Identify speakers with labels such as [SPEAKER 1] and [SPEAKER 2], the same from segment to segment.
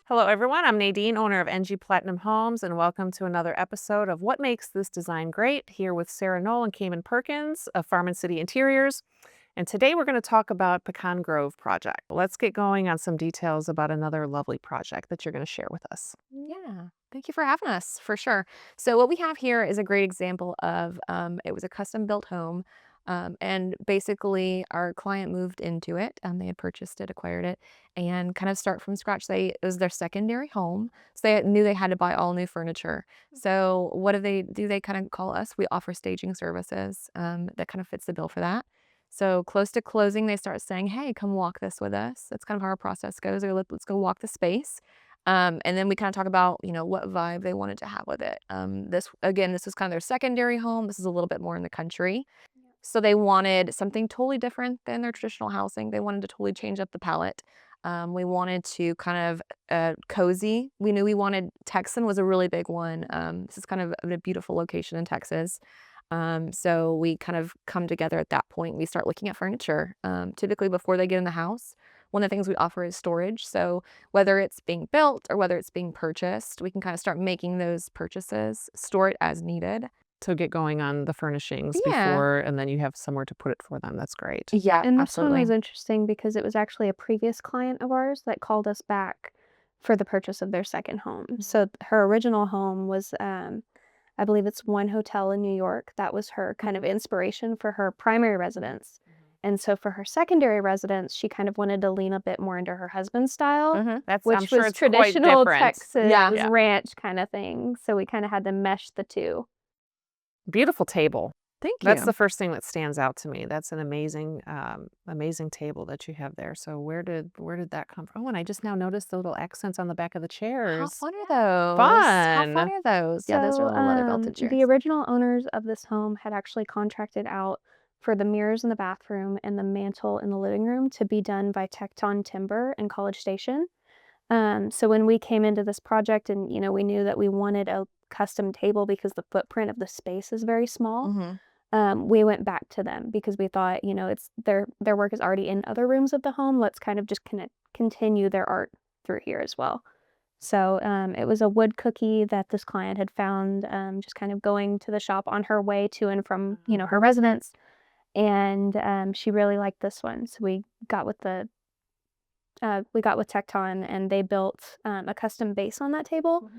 [SPEAKER 1] Hello, everyone. I'm Nadine, owner of NG Platinum Homes, and welcome to another episode of What Makes This Design Great, here with Sarah Knoll and Cayman Perkins of Farm&City Interiors. And today we're going to talk about Pecan Grove project. Let's get going on some details about another lovely project that you're going to share with us.
[SPEAKER 2] Yeah, thank you for having us, for sure. So what we have here is a great example of, it was a custom built home. And basically our client moved into it. They had purchased it, acquired it, and kind of start from scratch. It was their secondary home. So they knew they had to buy all new furniture. So what do they do? They kind of call us. We offer staging services that kind of fits the bill for that. So close to closing, they start saying, hey, come walk this with us. That's kind of how our process goes. Or let's go walk the space. And then we kind of talk about, what vibe they wanted to have with it. This was kind of their secondary home. This is a little bit more in the country. So they wanted something totally different than their traditional housing. They wanted to totally change up the palette. We wanted to kind of cozy. We knew we wanted Texan was a really big one. This is kind of a beautiful location in Texas. So we kind of come together at that point. We start looking at furniture. Typically before they get in the house, one of the things we offer is storage. So whether it's being built or whether it's being purchased, we can kind of start making those purchases, store it as needed.
[SPEAKER 1] So get going on the furnishings
[SPEAKER 2] Yeah.
[SPEAKER 1] before, and then you have somewhere to put it for them. That's great.
[SPEAKER 2] Yeah,
[SPEAKER 3] And this one was
[SPEAKER 2] absolutely.
[SPEAKER 3] interesting because it was actually a previous client of ours that called us back for the purchase of their second home. So her original home was, I believe it's one hotel in New York. That was her kind of inspiration for her primary residence. And so for her secondary residence, she kind of wanted to lean a bit more into her husband's style,
[SPEAKER 2] Hmm.
[SPEAKER 1] I'm
[SPEAKER 3] which
[SPEAKER 1] sure
[SPEAKER 3] was
[SPEAKER 1] it's quite
[SPEAKER 3] traditional
[SPEAKER 1] different.
[SPEAKER 3] Texas
[SPEAKER 2] Yeah.
[SPEAKER 3] ranch kind of thing. So we kind of had to mesh the two.
[SPEAKER 1] Beautiful table.
[SPEAKER 2] Thank
[SPEAKER 1] That's
[SPEAKER 2] you.
[SPEAKER 1] the first thing that stands out to me. That's an amazing table that you have there. So where did that come from? Oh, and I just now noticed the little accents on the back of the
[SPEAKER 2] How
[SPEAKER 1] chairs.
[SPEAKER 2] fun are those? How fun
[SPEAKER 1] Fun.
[SPEAKER 2] are those? Yeah, those are
[SPEAKER 3] So,
[SPEAKER 2] little leather belted
[SPEAKER 3] the
[SPEAKER 2] chairs.
[SPEAKER 3] original owners of this home had actually contracted out for the mirrors in the bathroom and the mantle in the living room to be done by Tecton Timber in College Station. So when we came into this project and, we knew that we wanted a custom table because the footprint of the space is very small,
[SPEAKER 2] Hmm.
[SPEAKER 3] we went back to them because we thought, it's their work is already in other rooms of the home. Let's kind of just continue their art through here as well. So, it was a wood cookie that this client had found, just kind of going to the shop on her way to and from, her residence, and, she really liked this one. So we got with Tecton, and they built, a custom base on that table.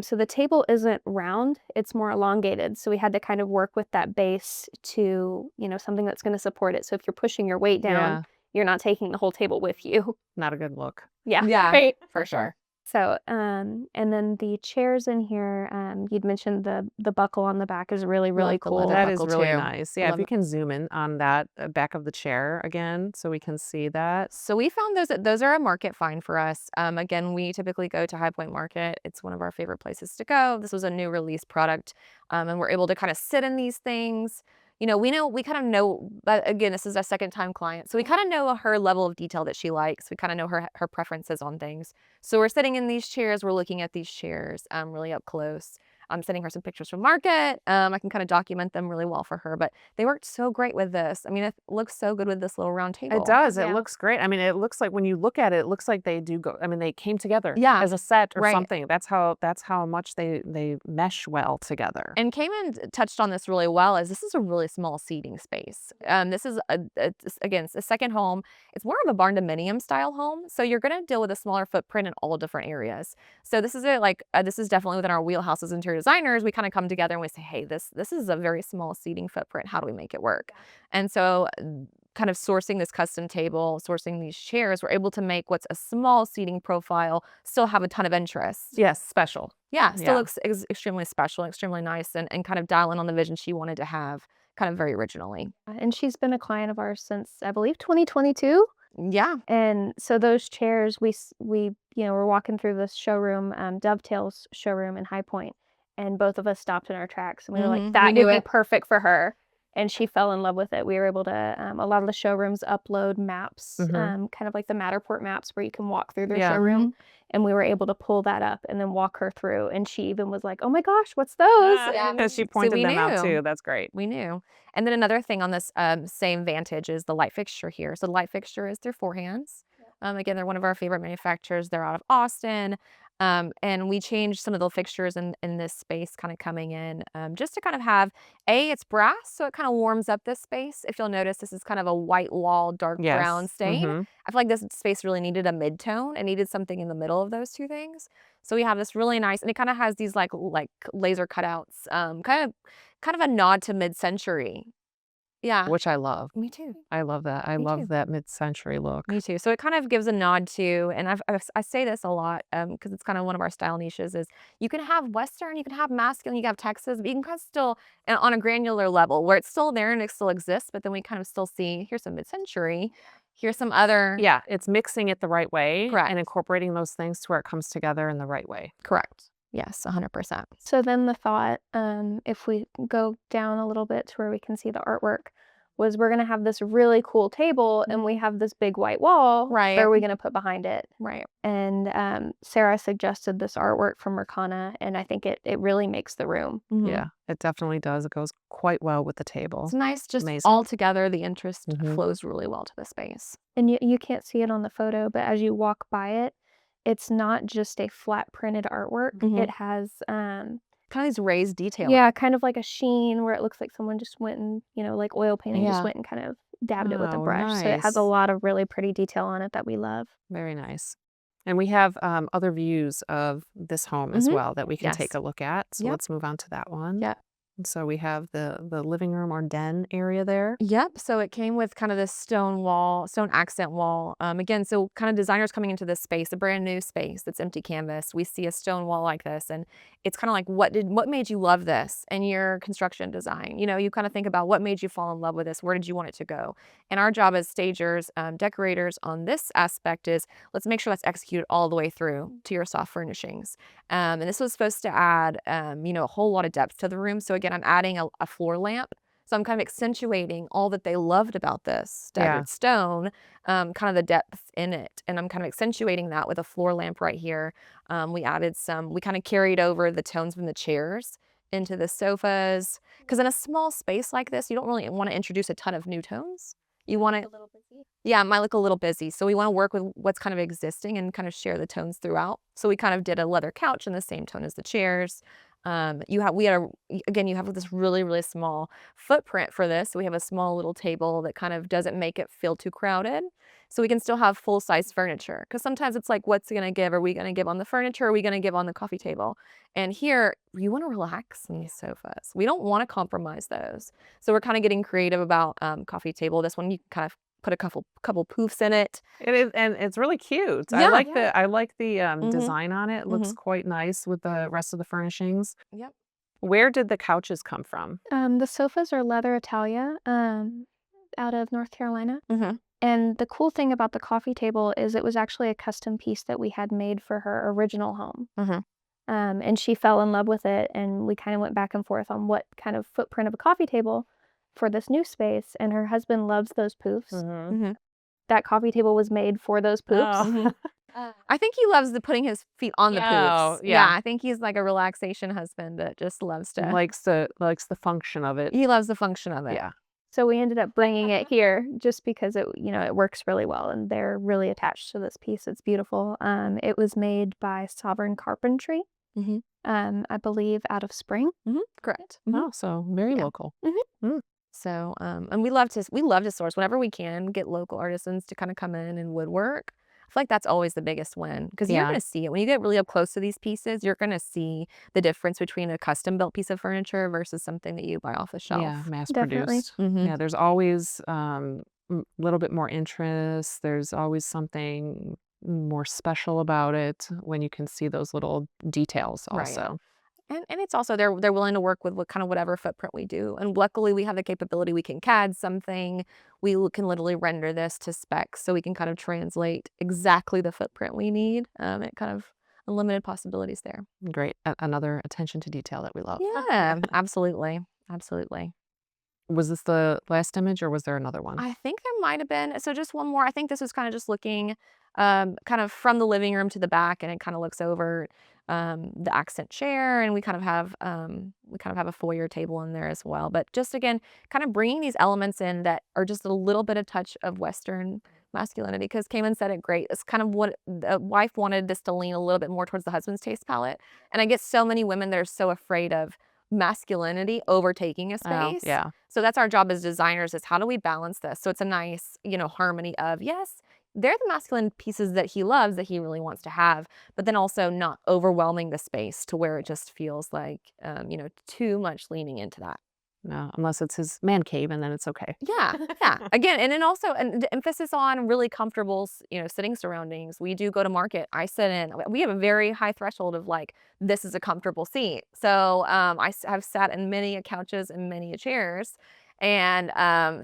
[SPEAKER 3] So the table isn't round, it's more elongated, so we had to kind of work with that base to, something that's gonna support it. So if you're pushing your weight down,
[SPEAKER 1] Yeah,
[SPEAKER 3] you're not taking the whole table with you.
[SPEAKER 1] not a good look.
[SPEAKER 3] Yeah,
[SPEAKER 2] Yeah,
[SPEAKER 3] right.
[SPEAKER 2] for sure.
[SPEAKER 3] So, and then the chairs in here, you'd mentioned the buckle on the back is really, really
[SPEAKER 2] Love the leather
[SPEAKER 3] cool.
[SPEAKER 1] That is
[SPEAKER 2] buckle
[SPEAKER 1] really
[SPEAKER 2] too.
[SPEAKER 1] nice.
[SPEAKER 2] I
[SPEAKER 1] Yeah, if
[SPEAKER 2] love
[SPEAKER 1] you
[SPEAKER 2] it.
[SPEAKER 1] can zoom in on that back of the chair again so we can see that.
[SPEAKER 2] So we found those are a market find for us. Again, we typically go to High Point Market. It's one of our favorite places to go. This was a new release product, and we're able to kind of sit in these things. We kind of know, but again, this is a second time client. So we kind of know her level of detail that she likes. We kind of know her preferences on things. So we're sitting in these chairs. We're looking at these chairs really up close. I'm sending her some pictures from market. I can kind of document them really well for her, but they worked so great with this. I mean, it looks so good with this little round
[SPEAKER 1] It
[SPEAKER 2] table.
[SPEAKER 1] does. It
[SPEAKER 3] Yeah.
[SPEAKER 1] looks great. I mean, it looks like when you look at it, it looks like they do go. I mean, they came together
[SPEAKER 2] Yeah,
[SPEAKER 1] as a set or
[SPEAKER 2] right.
[SPEAKER 1] something. That's how much they mesh well together.
[SPEAKER 2] And Cayman touched on this really well, as this is a really small seating space. This is again, it's a second home. It's more of a barn dominium style home, so you're going to deal with a smaller footprint in all different areas. So this is this is definitely within our wheelhouse as interior designers. We kind of come together and we say, hey, this is a very small seating footprint. How do we make it work? And so kind of sourcing this custom table, sourcing these chairs, we're able to make what's a small seating profile still have a ton of interest.
[SPEAKER 1] Yes, special.
[SPEAKER 2] Yeah, still
[SPEAKER 1] Yeah.
[SPEAKER 2] looks extremely special, extremely nice, and kind of dial in on the vision she wanted to have, kind of very originally.
[SPEAKER 3] And she's been a client of ours since, I believe, 2022.
[SPEAKER 2] Yeah.
[SPEAKER 3] And so those chairs, we're walking through this showroom, Dovetail's showroom in High Point, and both of us stopped in our tracks, and we were like,
[SPEAKER 2] We
[SPEAKER 3] "That
[SPEAKER 2] knew
[SPEAKER 3] would be
[SPEAKER 2] it.
[SPEAKER 3] perfect for her." And she fell in love with it. We were able to, a lot of the showrooms upload maps,
[SPEAKER 1] Mhm.
[SPEAKER 3] kind of like the Matterport maps where you can walk through their
[SPEAKER 1] Yeah.
[SPEAKER 3] showroom, and we were able to pull that up and then walk her through. And she even was like, "Oh my gosh, what's those?"
[SPEAKER 2] Yeah.
[SPEAKER 1] She
[SPEAKER 2] So
[SPEAKER 1] pointed
[SPEAKER 2] we
[SPEAKER 1] them out
[SPEAKER 2] knew.
[SPEAKER 1] too. That's great.
[SPEAKER 2] We knew. And then another thing on this same Vantage is the light fixture here. So the light fixture is through four hands. Again, they're one of our favorite manufacturers. They're out of Austin. And we changed some of the fixtures in this space kind of coming in, just to kind of have, it's brass, so it kind of warms up this space. If you'll notice, this is kind of a white wall, dark brown
[SPEAKER 1] Yes.
[SPEAKER 2] stain. I feel like this space really needed a mid-tone. It needed something in the middle of those two things. So we have this really nice, and it kind of has these like laser cutouts, kind of a nod to mid-century. Yeah,
[SPEAKER 1] Which I love.
[SPEAKER 2] me too.
[SPEAKER 1] I love that. I
[SPEAKER 2] Me
[SPEAKER 1] love
[SPEAKER 2] too.
[SPEAKER 1] that mid-century look.
[SPEAKER 2] Me too. So it kind of gives a nod to, and I say this a lot because it's kind of one of our style niches is you can have Western, you can have masculine, you can have Texas, but you can kind of still, and on a granular level where it's still there and it still exists, but then we kind of still see, here's some mid-century, here's some other.
[SPEAKER 1] Yeah, it's mixing it the right way
[SPEAKER 2] Correct.
[SPEAKER 1] and incorporating those things to where it comes together in the right way.
[SPEAKER 2] Correct. Yes, 100%.
[SPEAKER 3] So then the thought, if we go down a little bit to where we can see the artwork, was we're gonna have this really cool table and we have this big white wall.
[SPEAKER 2] Right.
[SPEAKER 3] What are we gonna put behind it?
[SPEAKER 2] Right.
[SPEAKER 3] And Sarah suggested this artwork from Mercana, and I think it really makes the room.
[SPEAKER 2] Mhm.
[SPEAKER 1] Yeah, it definitely does. It goes quite well with the table.
[SPEAKER 2] It's nice, just
[SPEAKER 1] Amazing.
[SPEAKER 2] all together, the interest
[SPEAKER 1] Mhm.
[SPEAKER 2] flows really well to the space.
[SPEAKER 3] And you can't see it on the photo, but as you walk by it, it's not just a flat printed artwork.
[SPEAKER 2] Mhm.
[SPEAKER 3] It has
[SPEAKER 2] Kind of these raised detail.
[SPEAKER 3] yeah, kind of like a sheen where it looks like someone just went and, like oil painting, just
[SPEAKER 2] Yeah.
[SPEAKER 3] went and kind of dabbed it with a
[SPEAKER 1] Oh,
[SPEAKER 3] brush. So it has a
[SPEAKER 1] nice.
[SPEAKER 3] lot of really pretty detail on it that we love.
[SPEAKER 1] Very nice. And we have other views of this home as
[SPEAKER 2] Mhm.
[SPEAKER 1] well that we can take
[SPEAKER 2] Yes.
[SPEAKER 1] a look at. So
[SPEAKER 2] Yep.
[SPEAKER 1] let's move on to that one.
[SPEAKER 2] Yep.
[SPEAKER 1] And so we have the living room or den area there.
[SPEAKER 2] Yep. So it came with kind of this stone wall, stone accent wall. Again, so kind of designers coming into this space, a brand new space that's empty canvas. We see a stone wall like this, and it's kind of like, what made you love this in your construction design? You kind of think about what made you fall in love with this. Where did you want it to go? And our job as stagers, decorators on this aspect is let's make sure that's executed all the way through to your soft furnishings. And this was supposed to add, a whole lot of depth to the room. So again, I'm adding a floor lamp. So I'm kind of accentuating all that they loved about this staggered stone, kind of the depth in it. And I'm kind of accentuating that with a floor lamp right here. We kind of carried over the tones from the chairs into the sofas. Because in a small space like this, you don't really want to introduce a ton of new tones. You want to,
[SPEAKER 3] A little busy.
[SPEAKER 2] yeah, it might look a little busy. So we want to work with what's kind of existing and kind of share the tones throughout. So we kind of did a leather couch in the same tone as the chairs. You have this really, really small footprint for this. So we have a small little table that kind of doesn't make it feel too crowded. So we can still have full size furniture. Because sometimes it's like, what's going to give? Are we going to give on the furniture? Are we going to give on the coffee table? And here, you want to relax in these sofas. We don't want to compromise those. So we're kind of getting creative about coffee table. This one, you can kind of put a couple poofs in it.
[SPEAKER 1] It is, and it's really cute.
[SPEAKER 2] Yeah.
[SPEAKER 1] I like the
[SPEAKER 2] Mhm.
[SPEAKER 1] design on it. It looks
[SPEAKER 2] Mhm.
[SPEAKER 1] quite nice with the rest of the furnishings.
[SPEAKER 2] Yep.
[SPEAKER 1] Where did the couches come from?
[SPEAKER 3] The sofas are leather Italia, out of North Carolina.
[SPEAKER 2] Mhm.
[SPEAKER 3] And the cool thing about the coffee table is it was actually a custom piece that we had made for her original home.
[SPEAKER 2] Mhm.
[SPEAKER 3] And she fell in love with it, and we kind of went back and forth on what kind of footprint of a coffee table for this new space. And her husband loves those poofs.
[SPEAKER 2] Mhm.
[SPEAKER 3] That coffee table was made for those poofs.
[SPEAKER 1] Oh.
[SPEAKER 2] I think he loves putting his feet on the
[SPEAKER 1] Oh,
[SPEAKER 2] poofs.
[SPEAKER 1] yeah.
[SPEAKER 2] I think he's like a relaxation husband that just loves to.
[SPEAKER 1] likes the function of it.
[SPEAKER 2] He loves the function of it.
[SPEAKER 1] Yeah.
[SPEAKER 3] So we ended up bringing it here just because it works really well, and they're really attached to this piece. It's beautiful. It was made by Sovereign Carpentry,
[SPEAKER 2] Mhm.
[SPEAKER 3] I believe out of Spring.
[SPEAKER 2] Correct.
[SPEAKER 1] Oh, so very
[SPEAKER 2] Yeah.
[SPEAKER 1] local.
[SPEAKER 2] So, and we love to source whenever we can get local artisans to kind of come in and woodwork. I feel like that's always the biggest win because you're
[SPEAKER 1] Yeah.
[SPEAKER 2] going to see it when you get really up close to these pieces. You're going to see the difference between a custom built piece of furniture versus something that you buy off the shelf.
[SPEAKER 1] Yeah, mass
[SPEAKER 3] Definitely.
[SPEAKER 1] produced.
[SPEAKER 2] Mhm.
[SPEAKER 1] Yeah, there's always a little bit more interest. There's always something more special about it when you can see those little details
[SPEAKER 2] Right.
[SPEAKER 1] also.
[SPEAKER 2] And it's also they're willing to work with kind of whatever footprint we do. And luckily we have the capability, we can CAD something. Can literally render this to specs so we can kind of translate exactly the footprint we need. It kind of unlimited possibilities there.
[SPEAKER 1] Great. Another attention to detail that we love.
[SPEAKER 2] Yeah, absolutely. Absolutely.
[SPEAKER 1] Was this the last image or was there another one?
[SPEAKER 2] I think there might have been. So just one more. I think this was kind of just looking kind of from the living room to the back, and it kind of looks over the accent chair, and we kind of have a foyer table in there as well. But just again, kind of bringing these elements in that are just a little bit of touch of Western, masculinity, because Cayman said it great. It's kind of what the wife wanted this to lean a little bit more towards the husband's taste palette. And I get so many women that are so afraid of masculinity overtaking a
[SPEAKER 1] Oh,
[SPEAKER 2] space.
[SPEAKER 1] yeah.
[SPEAKER 2] So that's our job as designers, is how do we balance this? So it's a nice, harmony of, yes, they're the masculine pieces that he loves, that he really wants to have, but then also not overwhelming the space to where it just feels like, too much leaning into that.
[SPEAKER 1] No, unless it's his man cave, and then it's okay.
[SPEAKER 2] Yeah, yeah. Again, and then also the emphasis on really comfortable, sitting surroundings. We do go to market. I sit in. We have a very high threshold of like, this is a comfortable seat. So have sat in many a couches and many a chairs, and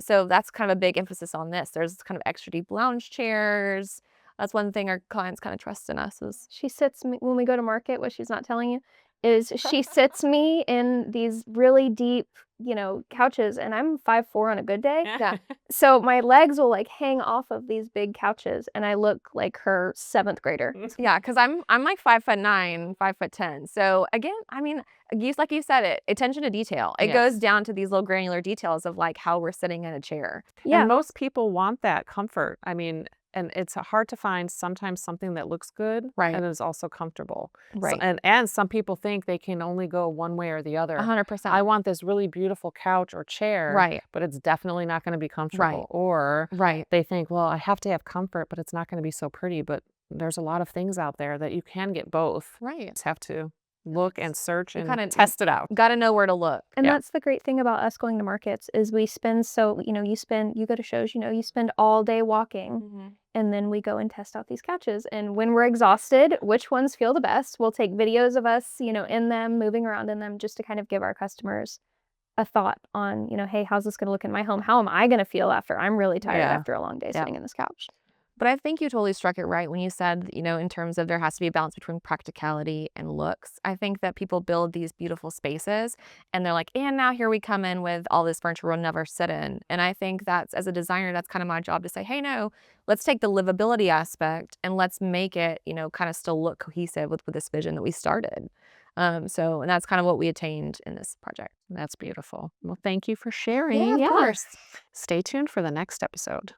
[SPEAKER 2] so that's kind of a big emphasis on this. There's kind of extra deep lounge chairs. That's one thing our clients kind of trust in us is.
[SPEAKER 3] She sits me when we go to market, what she's not telling you is she sits me in these really deep, couches, and I'm 5'4" on a good day.
[SPEAKER 2] Yeah.
[SPEAKER 3] So my legs will, like, hang off of these big couches, and I look like her 7th grader.
[SPEAKER 2] Yeah, because I'm like 5'9", 5'10". So again, I mean, like you said, attention to detail. It goes
[SPEAKER 1] Yes.
[SPEAKER 2] down to these little granular details of like how we're sitting in a chair.
[SPEAKER 3] Yeah.
[SPEAKER 1] And most people want that comfort. I mean, and it's hard to find sometimes something that looks good
[SPEAKER 2] Right.
[SPEAKER 1] and is also comfortable. So-
[SPEAKER 2] Right.
[SPEAKER 1] and some people think they can only go one way or the other.
[SPEAKER 2] 100%.
[SPEAKER 1] I want this really beautiful couch or chair,
[SPEAKER 2] Right.
[SPEAKER 1] but it's definitely not going to be comfortable.
[SPEAKER 2] Right.
[SPEAKER 1] Or
[SPEAKER 2] Right.
[SPEAKER 1] they think, well, I have to have comfort, but it's not going to be so pretty. But there's a lot of things out there that you can get both.
[SPEAKER 2] Right.
[SPEAKER 1] You just have to look and search
[SPEAKER 2] You
[SPEAKER 1] and
[SPEAKER 2] kinda
[SPEAKER 1] test it out.
[SPEAKER 2] Got to know where to look.
[SPEAKER 3] And
[SPEAKER 1] Yeah.
[SPEAKER 3] that's the great thing about us going to markets is we spend you go to shows, you spend all day walking,
[SPEAKER 2] Mhm.
[SPEAKER 3] and then we go and test out these couches, and when we're exhausted, which ones feel the best, we'll take videos of us, in them, moving around in them, just to kind of give our customers a thought on, "Hey, how's this gonna look in my home? How am I gonna feel after I'm really tired
[SPEAKER 1] Yeah.
[SPEAKER 3] after a long day
[SPEAKER 1] Yeah.
[SPEAKER 3] sitting in this couch?"
[SPEAKER 2] But I think you totally struck it right when you said, in terms of there has to be a balance between practicality and looks. I think that people build these beautiful spaces and they're like, and now here we come in with all this furniture we'll never sit in. And I think that's, as a designer, that's kind of my job to say, hey, no, let's take the livability aspect and let's make it, kind of still look cohesive with this vision that we started. And that's kind of what we attained in this project.
[SPEAKER 1] That's beautiful. Well, thank you for sharing.
[SPEAKER 2] Of
[SPEAKER 3] Yeah.
[SPEAKER 2] course.
[SPEAKER 1] Stay tuned for the next episode.